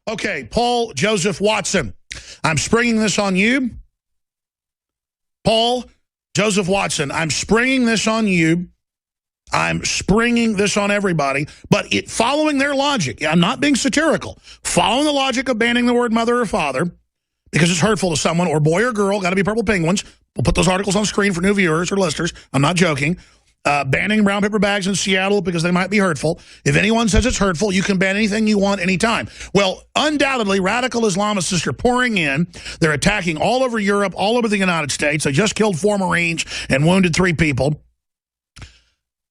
Okay, Paul Joseph Watson, I'm springing this on you. Paul Joseph Watson, I'm springing this on you. I'm springing this on everybody, but following their logic, I'm not being satirical, following the logic of banning the word mother or father because it's hurtful to someone, or boy or girl, got to be purple penguins. We'll put those articles on screen for new viewers or listeners. I'm not joking. Banning brown paper bags in Seattle because they might be hurtful. If anyone says it's hurtful, you can ban anything you want anytime. Well, undoubtedly, radical Islamists are pouring in. They're attacking all over Europe, all over the United States. They just killed 4 Marines and wounded 3 people.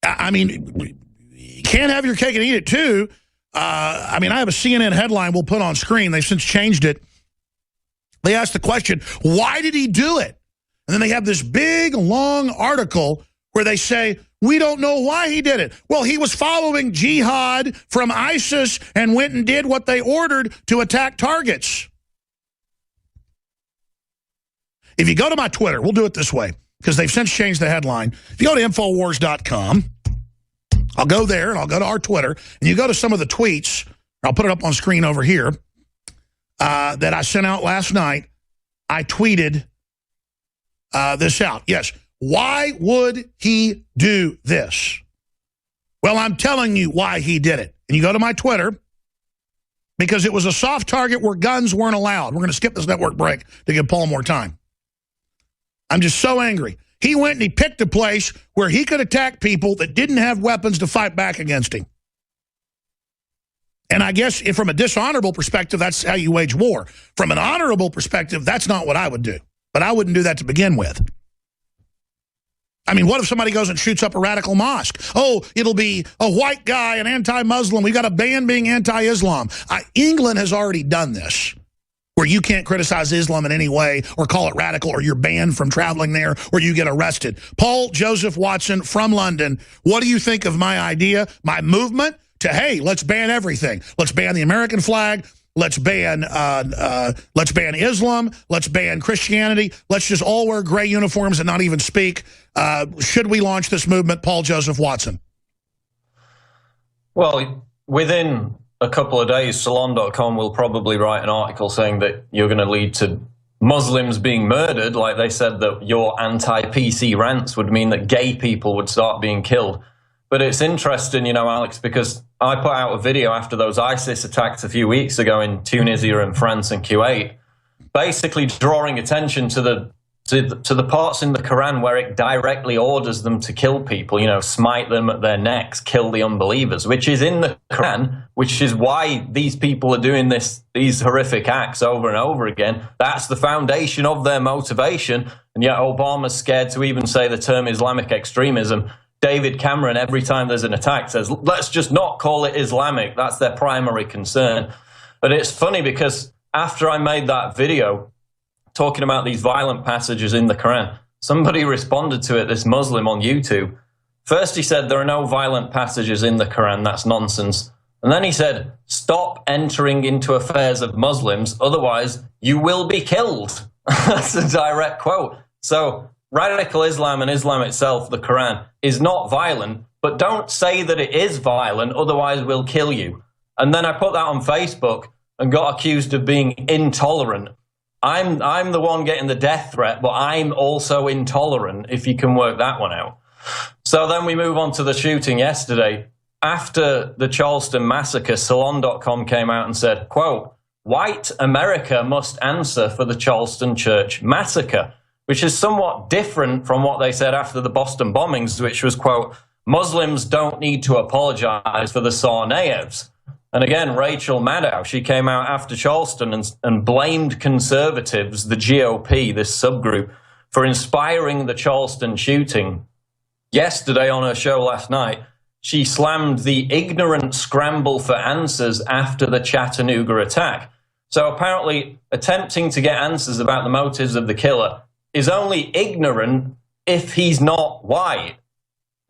I mean, you can't have your cake and eat it, too. I mean, I have a CNN headline we'll put on screen. They've since changed it. They asked the question, why did he do it? And then they have this big, long article where they say, we don't know why he did it. Well, he was following jihad from ISIS and went and did what they ordered to attack targets. If you go to my Twitter, we'll do it this way, because they've since changed the headline. If you go to Infowars.com, I'll go there and I'll go to our Twitter, and you go to some of the tweets, I'll put it up on screen over here, that I sent out last night. I tweeted this out. Yes. Why would he do this? Well, I'm telling you why he did it. And you go to my Twitter, because it was a soft target where guns weren't allowed. We're going to skip this network break to give Paul more time. I'm just so angry. He went and he picked a place where he could attack people that didn't have weapons to fight back against him. And I guess if from a dishonorable perspective, that's how you wage war. From an honorable perspective, that's not what I would do. But I wouldn't do that to begin with. I mean, what if somebody goes and shoots up a radical mosque? Oh, it'll be a white guy, an anti-Muslim. We've got a ban being anti-Islam. England has already done this, where you can't criticize Islam in any way or call it radical, or you're banned from traveling there, or you get arrested. Paul Joseph Watson from London, what do you think of my idea, my movement to, hey, let's ban everything. Let's ban the American flag. Let's ban Islam. Let's ban Christianity. Let's just all wear gray uniforms and not even speak. Should we launch this movement, Paul Joseph Watson? Well, within a couple of days, Salon.com will probably write an article saying that you're going to lead to Muslims being murdered. Like they said that your anti-PC rants would mean that gay people would start being killed. But it's interesting, you know, Alex, because I put out a video after those ISIS attacks a few weeks ago in Tunisia and France and Kuwait, basically drawing attention to the parts in the Quran where it directly orders them to kill people, you know, smite them at their necks, kill the unbelievers, which is in the Quran, which is why these people are doing these horrific acts over and over again. That's the foundation of their motivation. And yet Obama's scared to even say the term Islamic extremism. David Cameron, every time there's an attack, says, let's just not call it Islamic. That's their primary concern. But it's funny because after I made that video talking about these violent passages in the Quran, somebody responded to it, this Muslim on YouTube. First he said, there are no violent passages in the Quran, that's nonsense. And then he said, stop entering into affairs of Muslims, otherwise you will be killed. That's a direct quote. So radical Islam and Islam itself, the Quran, is not violent, but don't say that it is violent, otherwise we'll kill you. And then I put that on Facebook and got accused of being intolerant. I'm the one getting the death threat, but I'm also intolerant, if you can work that one out. So then we move on to the shooting yesterday. After the Charleston massacre, Salon.com came out and said, quote, white America must answer for the Charleston church massacre, which is somewhat different from what they said after the Boston bombings, which was, quote, Muslims don't need to apologize for the Tsarnaevs. And again, Rachel Maddow, she came out after Charleston and blamed conservatives, the GOP, this subgroup, for inspiring the Charleston shooting. Yesterday on her show last night, she slammed the ignorant scramble for answers after the Chattanooga attack. So apparently attempting to get answers about the motives of the killer is only ignorant if he's not white.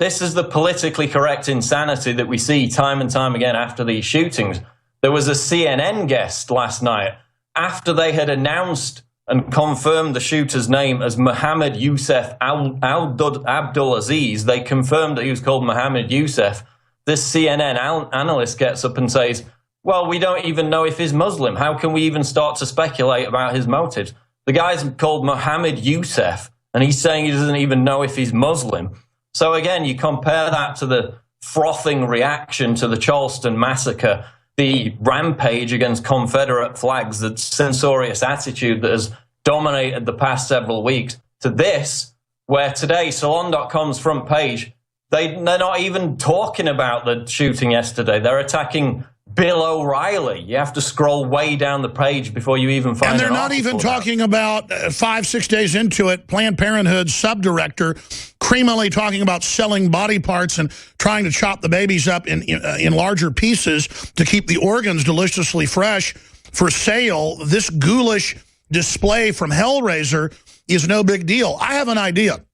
This is the politically correct insanity that we see time and time again after these shootings. There was a CNN guest last night after they had announced and confirmed the shooter's name as Mohammed Youssef Abdulaziz. They confirmed that he was called Mohammed Youssef. This CNN analyst gets up and says, Well, we don't even know if he's Muslim. How can we even start to speculate about his motives? The guy's called Mohammed Youssef, and he's saying he doesn't even know if he's Muslim. So again, you compare that to the frothing reaction to the Charleston massacre, the rampage against Confederate flags, the censorious attitude that has dominated the past several weeks, to this, where today Salon.com's front page, they're not even talking about the shooting yesterday. They're attacking Bill O'Reilly. You have to scroll way down the page before you even find. And they're not even talking about 5-6 days into it, Planned Parenthood subdirector creamily talking about selling body parts and trying to chop the babies up in larger pieces to keep the organs deliciously fresh for sale. This ghoulish display from Hellraiser is no big deal. I have an idea.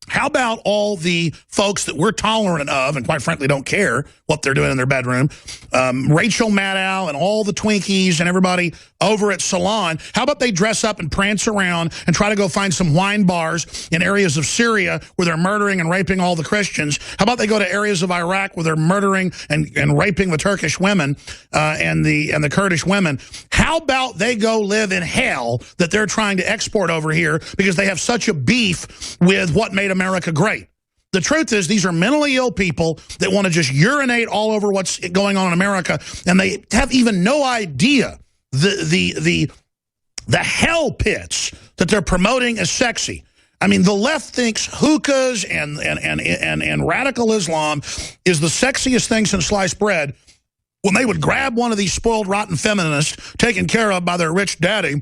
How about all the folks that we're tolerant of and quite frankly don't care what they're doing in their bedroom, Rachel Maddow and all the Twinkies and everybody over at Salon, how about they dress up and prance around and try to go find some wine bars in areas of Syria where they're murdering and raping all the Christians? How about they go to areas of Iraq where they're murdering and raping the Turkish women and the Kurdish women? How about they go live in hell that they're trying to export over here because they have such a beef with what made America great? The truth is these are mentally ill people that want to just urinate all over what's going on in America, and they have even no idea the hell pits that they're promoting as sexy. I mean, the left thinks hookahs and radical Islam is the sexiest thing since sliced bread, when they would grab one of these spoiled, rotten feminists taken care of by their rich daddy,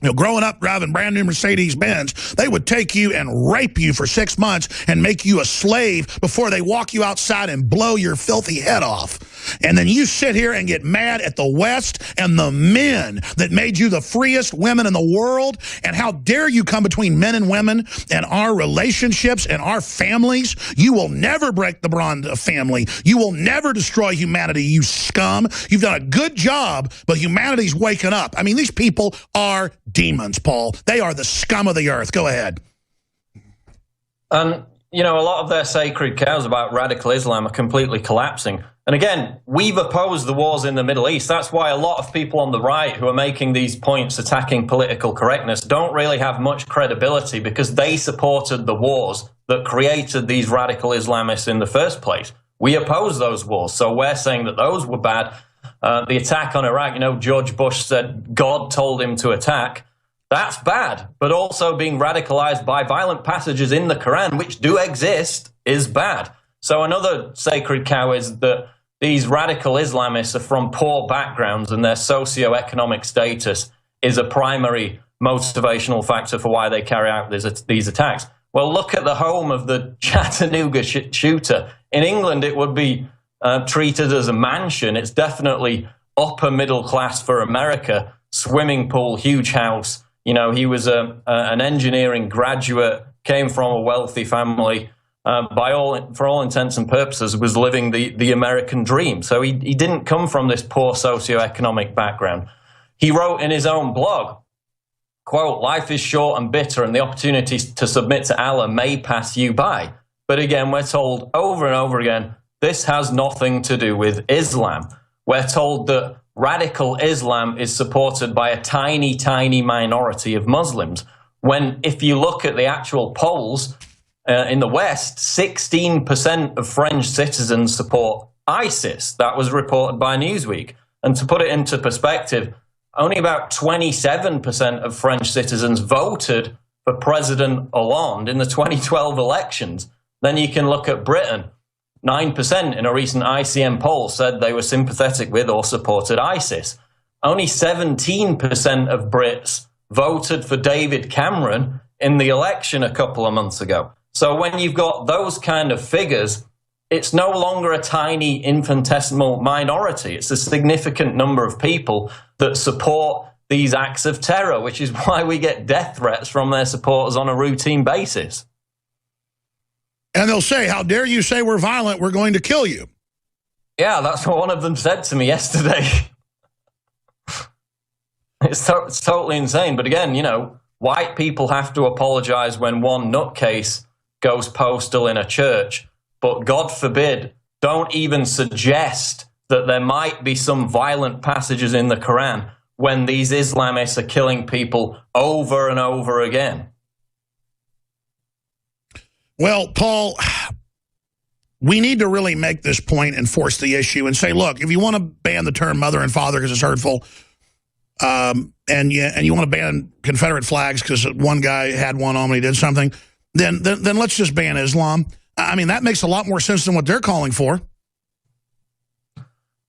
you know, growing up driving brand new Mercedes-Benz, they would take you and rape you for 6 months and make you a slave before they walk you outside and blow your filthy head off. And then you sit here and get mad at the West and the men that made you the freest women in the world. And how dare you come between men and women and our relationships and our families? You will never break the bond of family. You will never destroy humanity, you scum. You've done a good job, but humanity's waking up. I mean, these people are demons, Paul. They are the scum of the earth. Go ahead. And, you know, a lot of their sacred cows about radical Islam are completely collapsing. And again, we've opposed the wars in the Middle East. That's why a lot of people on the right who are making these points attacking political correctness don't really have much credibility, because they supported the wars that created these radical Islamists in the first place. We oppose those wars, so we're saying that those were bad. The attack on Iraq, you know, George Bush said God told him to attack. That's bad, but also being radicalized by violent passages in the Quran, which do exist, is bad. So another sacred cow is that these radical Islamists are from poor backgrounds and their socioeconomic status is a primary motivational factor for why they carry out these attacks. Well, look at the home of the Chattanooga shooter. In England, it would be treated as a mansion. It's definitely upper middle class for America. Swimming pool, huge house. You know, he was an engineering graduate, came from a wealthy family. For all intents and purposes, was living the American dream. So he didn't come from this poor socioeconomic background. He wrote in his own blog, quote, "Life is short and bitter, and the opportunity to submit to Allah may pass you by." But again, we're told over and over again, this has nothing to do with Islam. We're told that radical Islam is supported by a tiny, tiny minority of Muslims. When, if you look at the actual polls, in the West, 16% of French citizens support ISIS. That was reported by Newsweek. And to put it into perspective, only about 27% of French citizens voted for President Hollande in the 2012 elections. Then you can look at Britain. 9% in a recent ICM poll said they were sympathetic with or supported ISIS. Only 17% of Brits voted for David Cameron in the election a couple of months ago. So when you've got those kind of figures, it's no longer a tiny infinitesimal minority. It's a significant number of people that support these acts of terror, which is why we get death threats from their supporters on a routine basis. And they'll say, how dare you say we're violent, we're going to kill you. Yeah, that's what one of them said to me yesterday. It's totally insane. But again, you know, white people have to apologize when one nutcase goes postal in a church. But God forbid, don't even suggest that there might be some violent passages in the Quran when these Islamists are killing people over and over again? Well, Paul, we need to really make this point and force the issue and say, look, if you want to ban the term mother and father because it's hurtful, and you want to ban Confederate flags because one guy had one on when he did something, then let's just ban Islam. I mean, that makes a lot more sense than what they're calling for.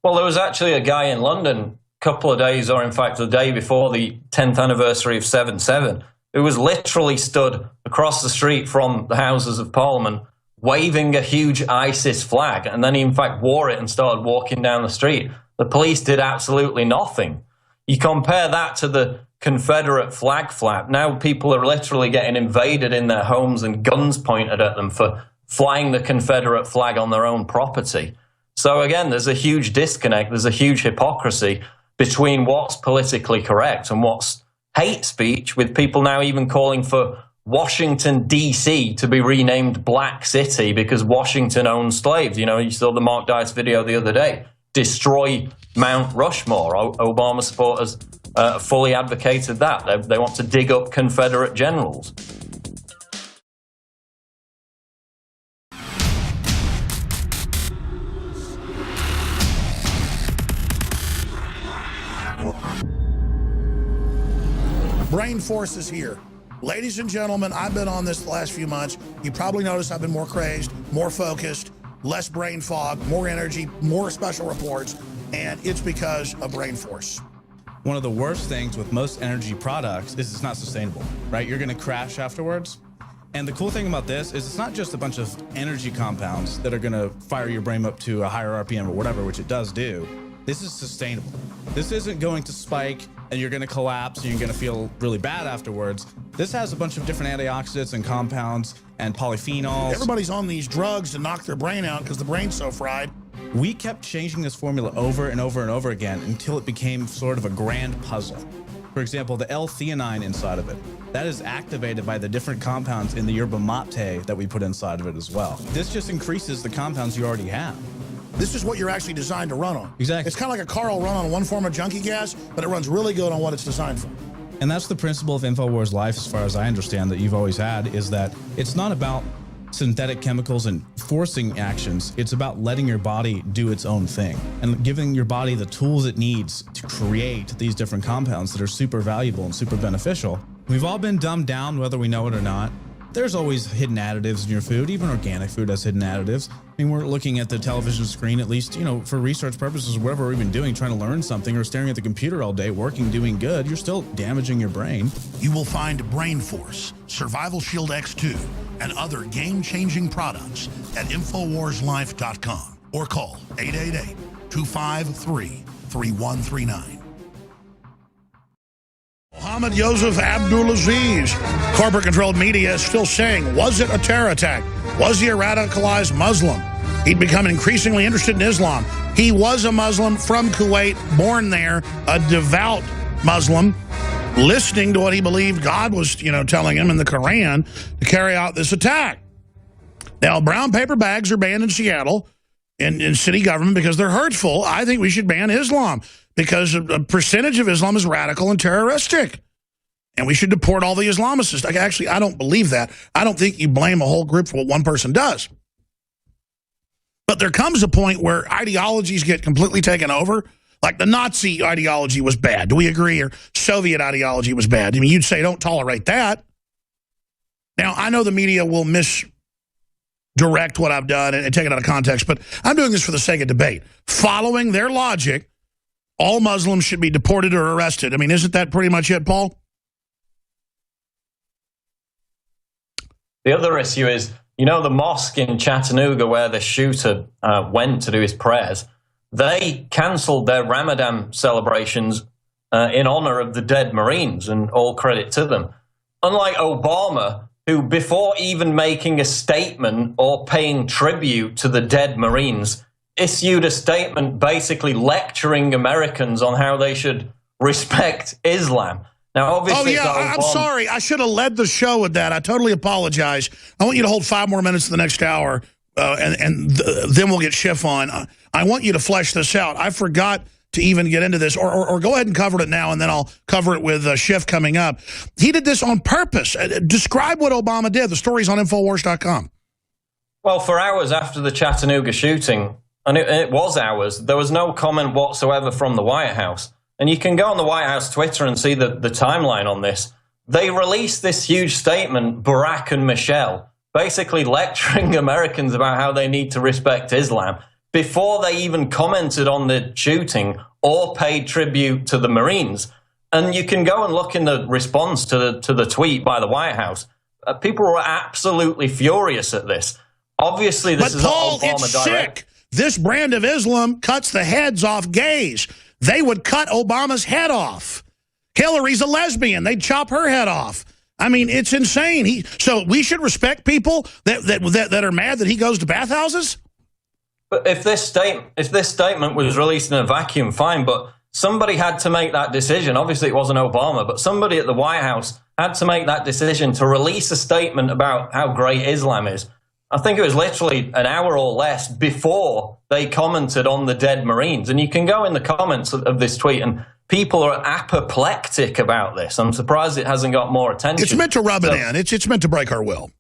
Well, there was actually a guy in London a couple of days, or in fact the day before the 10th anniversary of 7/7, who was literally stood across the street from the Houses of Parliament waving a huge ISIS flag, and then he in fact wore it and started walking down the street. The police did absolutely nothing. You compare that to the Confederate flag flap. Now people are literally getting invaded in their homes and guns pointed at them for flying the Confederate flag on their own property. So again, there's a huge disconnect. There's a huge hypocrisy between what's politically correct and what's hate speech, with people now even calling for Washington, D.C. to be renamed Black City because Washington owns slaves. You know, you saw the Mark Dice video the other day. Destroy Mount Rushmore. Obama supporters fully advocated that. They want to dig up Confederate generals. Brain Force is here. Ladies and gentlemen, I've been on this the last few months. You probably noticed I've been more crazed, more focused, less brain fog, more energy, more special reports, and it's because of Brain Force. One of the worst things with most energy products is it's not sustainable, right? You're gonna crash afterwards. And the cool thing about this is it's not just a bunch of energy compounds that are gonna fire your brain up to a higher RPM or whatever, which it does do. This is sustainable. This isn't going to spike and you're gonna collapse and you're gonna feel really bad afterwards. This has a bunch of different antioxidants and compounds and polyphenols. Everybody's on these drugs to knock their brain out because the brain's so fried. We kept changing this formula over and over and over again until it became sort of a grand puzzle. For example, the L-theanine inside of it, that is activated by the different compounds in the yerba mate that we put inside of it as well. This just increases the compounds you already have. This is what you're actually designed to run on. Exactly. It's kind of like a car will run on one form of junkie gas, but it runs really good on what it's designed for. And that's the principle of InfoWars Life, as far as I understand, that you've always had, is that it's not about synthetic chemicals and forcing actions. It's about letting your body do its own thing and giving your body the tools it needs to create these different compounds that are super valuable and super beneficial. We've all been dumbed down, whether we know it or not. There's always hidden additives in your food. Even organic food has hidden additives. I mean, we're looking at the television screen, at least, you know, for research purposes, whatever we're even doing, trying to learn something, or staring at the computer all day, working, doing good, you're still damaging your brain. You will find Brain Force, Survival Shield X2, and other game-changing products at InfoWarsLife.com or call 888-253-3139. Mohammed Yosef Abdulaziz, corporate-controlled media, is still saying, was it a terror attack? Was he a radicalized Muslim? He'd become increasingly interested in Islam. He was a Muslim from Kuwait, born there, a devout Muslim, listening to what he believed God was, telling him in the Quran to carry out this attack. Now, brown paper bags are banned in Seattle in city government because they're hurtful. I think we should ban Islam, because a percentage of Islam is radical and terroristic. And we should deport all the Islamists. Actually, I don't believe that. I don't think you blame a whole group for what one person does. But there comes a point where ideologies get completely taken over. Like the Nazi ideology was bad. Do we agree? Or Soviet ideology was bad. I mean, you'd say don't tolerate that. Now, I know the media will misdirect what I've done and take it out of context, but I'm doing this for the sake of debate. Following their logic, all Muslims should be deported or arrested. I mean, isn't that pretty much it, Paul? The other issue is, the mosque in Chattanooga where the shooter went to do his prayers, they cancelled their Ramadan celebrations in honor of the dead Marines, and all credit to them. Unlike Obama, who before even making a statement or paying tribute to the dead Marines, issued a statement basically lecturing Americans on how they should respect Islam. Now, obviously, I'm sorry. I should have led the show with that. I totally apologize. I want you to hold 5 more minutes of the next hour then we'll get Schiff on. I want you to flesh this out. I forgot to even get into this, or go ahead and cover it now, and then I'll cover it with Schiff coming up. He did this on purpose. Describe what Obama did. The story's on Infowars.com. Well, for hours after the Chattanooga shooting, and it was hours, there was no comment whatsoever from the White House. And you can go on the White House Twitter and see the timeline on this. They released this huge statement, Barack and Michelle, basically lecturing Americans about how they need to respect Islam before they even commented on the shooting or paid tribute to the Marines. And you can go and look in the response to the tweet by the White House. People were absolutely furious at this. Obviously, this is Paul, not Obama it's direct. sick. This brand of Islam cuts the heads off gays. They would cut Obama's head off. Hillary's a lesbian. They'd chop her head off. I mean, it's insane. So we should respect people that are mad that he goes to bathhouses? But if this statement was released in a vacuum, fine, but somebody had to make that decision. Obviously, it wasn't Obama, but somebody at the White House had to make that decision to release a statement about how great Islam is. I think it was literally an hour or less before they commented on the dead Marines. And you can go in the comments of this tweet, and people are apoplectic about this. I'm surprised it hasn't got more attention. It's meant to rub it in. It's meant to break our will.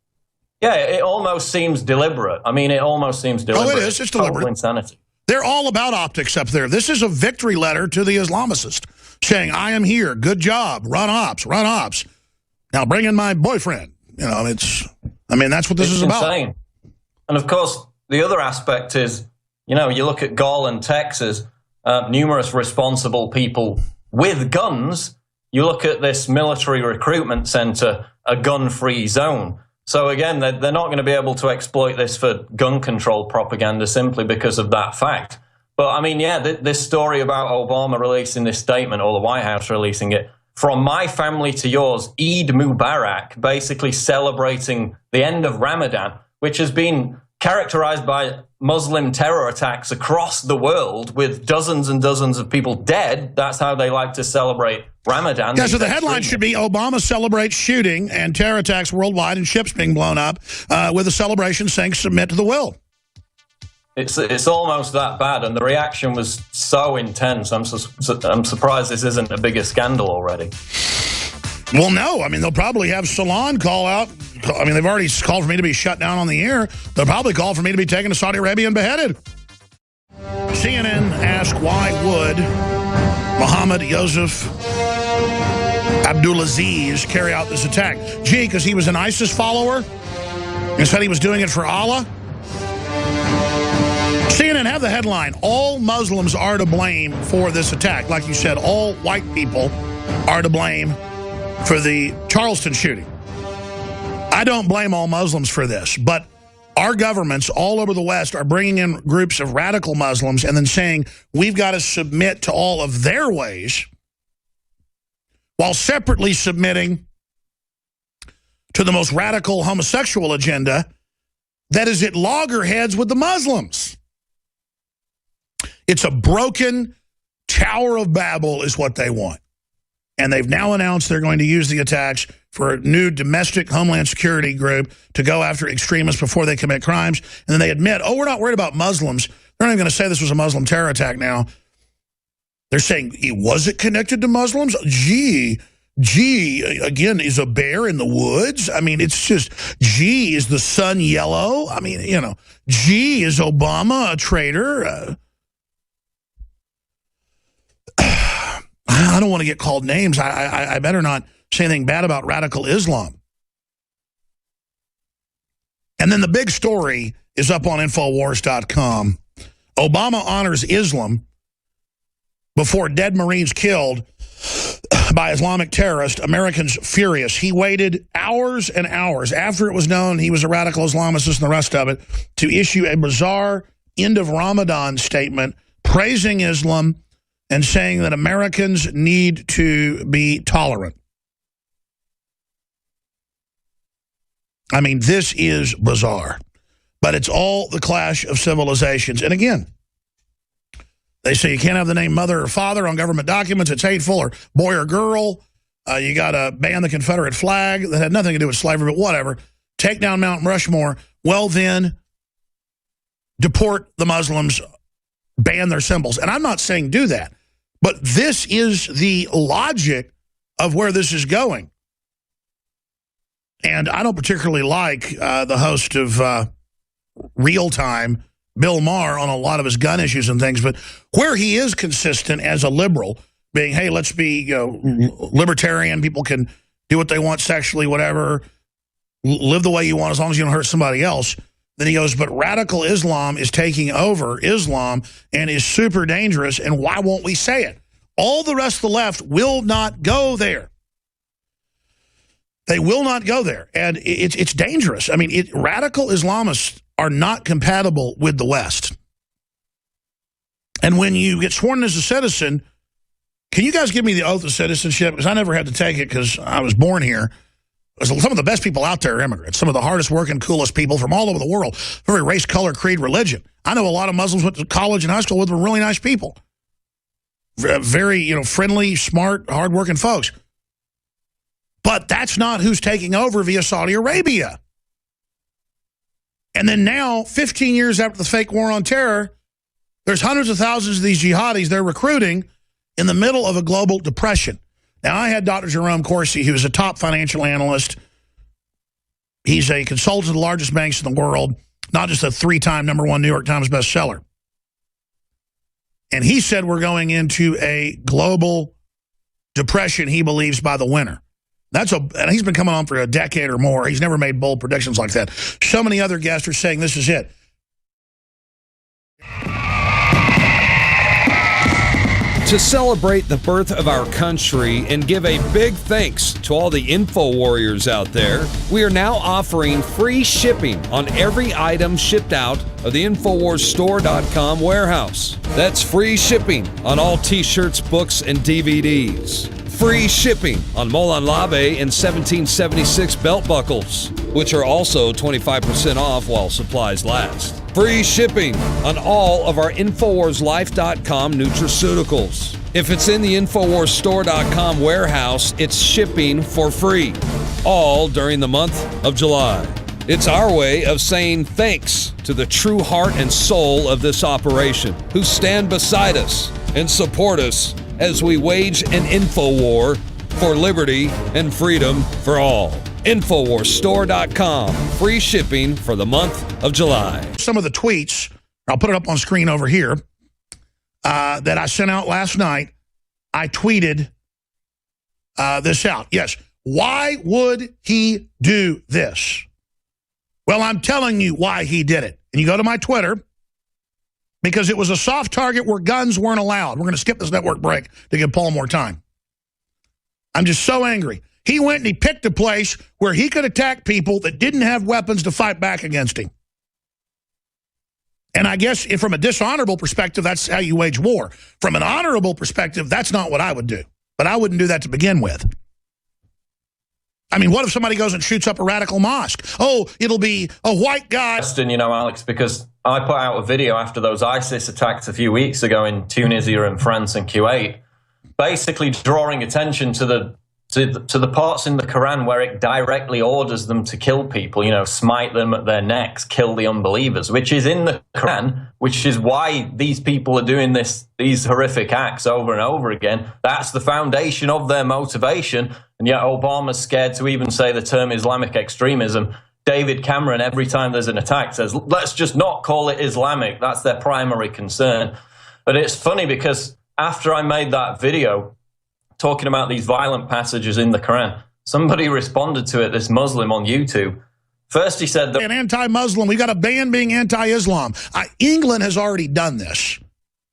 Yeah, it almost seems deliberate. I mean, it almost seems deliberate. Oh, it is. It's deliberate. Total insanity. They're all about optics up there. This is a victory letter to the Islamicist saying, I am here. Good job. Run ops. Run ops. Now bring in my boyfriend. You know, that's what this is about. Insane. And of course, the other aspect is, you look at Garland, Texas, numerous responsible people with guns. You look at this military recruitment center, a gun-free zone. So again, they're not going to be able to exploit this for gun control propaganda simply because of that fact. But I mean, yeah, this story about Obama releasing this statement, or the White House releasing it, from my family to yours, Eid Mubarak, basically celebrating the end of Ramadan, which has been characterized by Muslim terror attacks across the world with dozens and dozens of people dead. That's how they like to celebrate Ramadan. Yeah, so the headline should be Obama celebrates shooting and terror attacks worldwide and ships being blown up with a celebration saying submit to the will. It's almost that bad, and the reaction was so intense. I'm surprised this isn't a bigger scandal already. Well, no. I mean, they'll probably have Salon call out. I mean, they've already called for me to be shut down on the air. They'll probably call for me to be taken to Saudi Arabia and beheaded. CNN asked, why would Mohammed Yusuf Abdulaziz carry out this attack? Gee, because he was an ISIS follower and said he was doing it for Allah? CNN have the headline, all Muslims are to blame for this attack. Like you said, all white people are to blame for the Charleston shooting. I don't blame all Muslims for this, but our governments all over the West are bringing in groups of radical Muslims and then saying we've got to submit to all of their ways while separately submitting to the most radical homosexual agenda that is at loggerheads with the Muslims. It's a broken Tower of Babel is what they want. And they've now announced they're going to use the attacks for a new domestic homeland security group to go after extremists before they commit crimes. And then they admit, oh, we're not worried about Muslims. They're not even going to say this was a Muslim terror attack now. They're saying, was it connected to Muslims? Gee, again, is a bear in the woods? I mean, it's just, gee, is the sun yellow? I mean, gee, is Obama a traitor? I don't want to get called names. I better not say anything bad about radical Islam. And then the big story is up on Infowars.com. Obama honors Islam before dead Marines killed by Islamic terrorists. Americans furious. He waited hours and hours after it was known he was a radical Islamist and the rest of it to issue a bizarre end of Ramadan statement praising Islam and saying that Americans need to be tolerant. I mean, this is bizarre. But it's all the clash of civilizations. And again, they say you can't have the name mother or father on government documents. It's hateful, or boy or girl. You got to ban the Confederate flag. That had nothing to do with slavery, but whatever. Take down Mount Rushmore. Well, then, deport the Muslims, ban their symbols. And I'm not saying do that. But this is the logic of where this is going. And I don't particularly like the host of Real Time, Bill Maher, on a lot of his gun issues and things. But where he is consistent as a liberal, being, hey, let's be libertarian, people can do what they want sexually, whatever, live the way you want as long as you don't hurt somebody else. Then he goes, but radical Islam is taking over Islam and is super dangerous, and why won't we say it? All the rest of the left will not go there. They will not go there, and it's dangerous. I mean, radical Islamists are not compatible with the West. And when you get sworn as a citizen, can you guys give me the oath of citizenship? Because I never had to take it because I was born here. Some of the best people out there are immigrants. Some of the hardest working, coolest people from all over the world. Every race, color, creed, religion. I know a lot of Muslims went to college and high school with were really nice people. Very, friendly, smart, hardworking folks. But that's not who's taking over via Saudi Arabia. And then now, 15 years after the fake war on terror, there's hundreds of thousands of these jihadis they're recruiting in the middle of a global depression. Now, I had Dr. Jerome Corsi, who's a top financial analyst. He's a consultant to the largest banks in the world, not just a 3-time #1 New York Times bestseller. And he said we're going into a global depression, he believes, by the winter. And he's been coming on for a decade or more. He's never made bold predictions like that. So many other guests are saying this is it. To celebrate the birth of our country and give a big thanks to all the info warriors out there, we are now offering free shipping on every item shipped out of the InfoWarsStore.com warehouse. That's free shipping on all t-shirts, books, and DVDs. Free shipping on Molon Labe and 1776 belt buckles, which are also 25% off while supplies last. Free shipping on all of our InfoWarsLife.com nutraceuticals. If it's in the InfoWarsStore.com warehouse, it's shipping for free, all during the month of July. It's our way of saying thanks to the true heart and soul of this operation, who stand beside us and support us as we wage an info war for liberty and freedom for all. InfoWarsStore.com. Free shipping for the month of July. Some of the tweets, I'll put it up on screen over here, that I sent out last night. I tweeted this out. Yes. Why would he do this? Well, I'm telling you why he did it. And you go to my Twitter, because it was a soft target where guns weren't allowed. We're going to skip this network break to give Paul more time. I'm just so angry. He went and he picked a place where he could attack people that didn't have weapons to fight back against him. And I guess if from a dishonorable perspective, that's how you wage war. From an honorable perspective, that's not what I would do. But I wouldn't do that to begin with. I mean, what if somebody goes and shoots up a radical mosque? Oh, it'll be a white guy. Alex, because I put out a video after those ISIS attacks a few weeks ago in Tunisia and France and Kuwait, basically drawing attention to the parts in the Quran where it directly orders them to kill people, smite them at their necks, kill the unbelievers, which is in the Quran, which is why these people are doing these horrific acts over and over again. That's the foundation of their motivation. And yet Obama's scared to even say the term Islamic extremism. David Cameron, every time there's an attack, says, let's just not call it Islamic. That's their primary concern. But it's funny because after I made that video talking about these violent passages in the Quran, somebody responded to it, this Muslim on YouTube. First he said that an anti-Muslim, we got a ban being anti-Islam. England has already done this,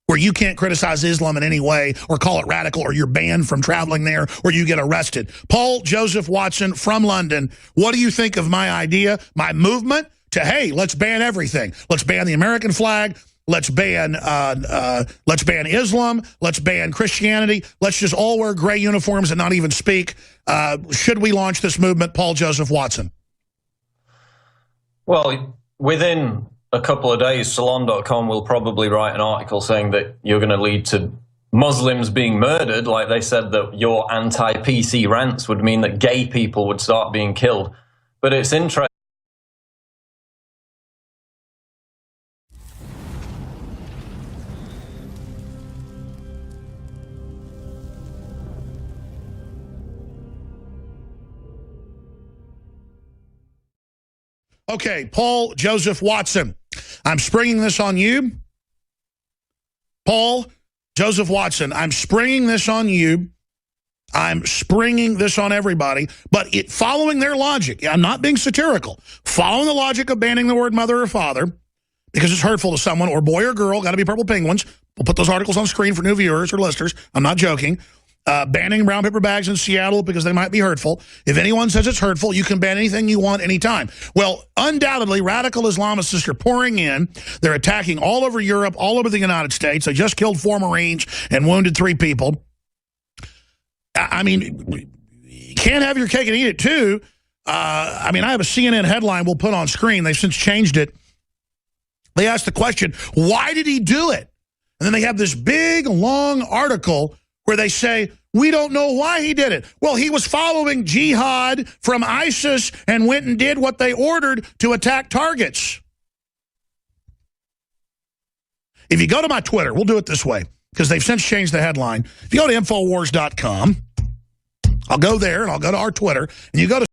where you can't criticize Islam in any way or call it radical, or you're banned from traveling there, or you get arrested. Paul Joseph Watson from London, what do you think of my idea, my movement to, hey, let's ban everything. Let's ban the American flag. Let's ban Islam. Let's ban Christianity. Let's just all wear gray uniforms and not even speak. Should we launch this movement, Paul Joseph Watson? Well, within a couple of days, Salon.com will probably write an article saying that you're going to lead to Muslims being murdered. Like they said that your anti-PC rants would mean that gay people would start being killed. But it's interesting. Okay, Paul Joseph Watson, I'm springing this on you. Paul Joseph Watson, I'm springing this on you. I'm springing this on everybody, but following their logic, I'm not being satirical, following the logic of banning the word mother or father because it's hurtful to someone, or boy or girl, got to be purple penguins. We'll put those articles on screen for new viewers or listeners. I'm not joking. Banning brown paper bags in Seattle because they might be hurtful. If anyone says it's hurtful, you can ban anything you want anytime. Well, undoubtedly, radical Islamicists are pouring in. They're attacking all over Europe, all over the United States. They just killed 4 Marines and wounded 3 people. I mean, you can't have your cake and eat it, too. I mean, I have a CNN headline we'll put on screen. They've since changed it. They asked the question, why did he do it? And then they have this big, long article where they say, we don't know why he did it. Well, he was following jihad from ISIS and went and did what they ordered to attack targets. If you go to my Twitter, we'll do it this way, because they've since changed the headline. If you go to Infowars.com, I'll go there and I'll go to our Twitter, and you go to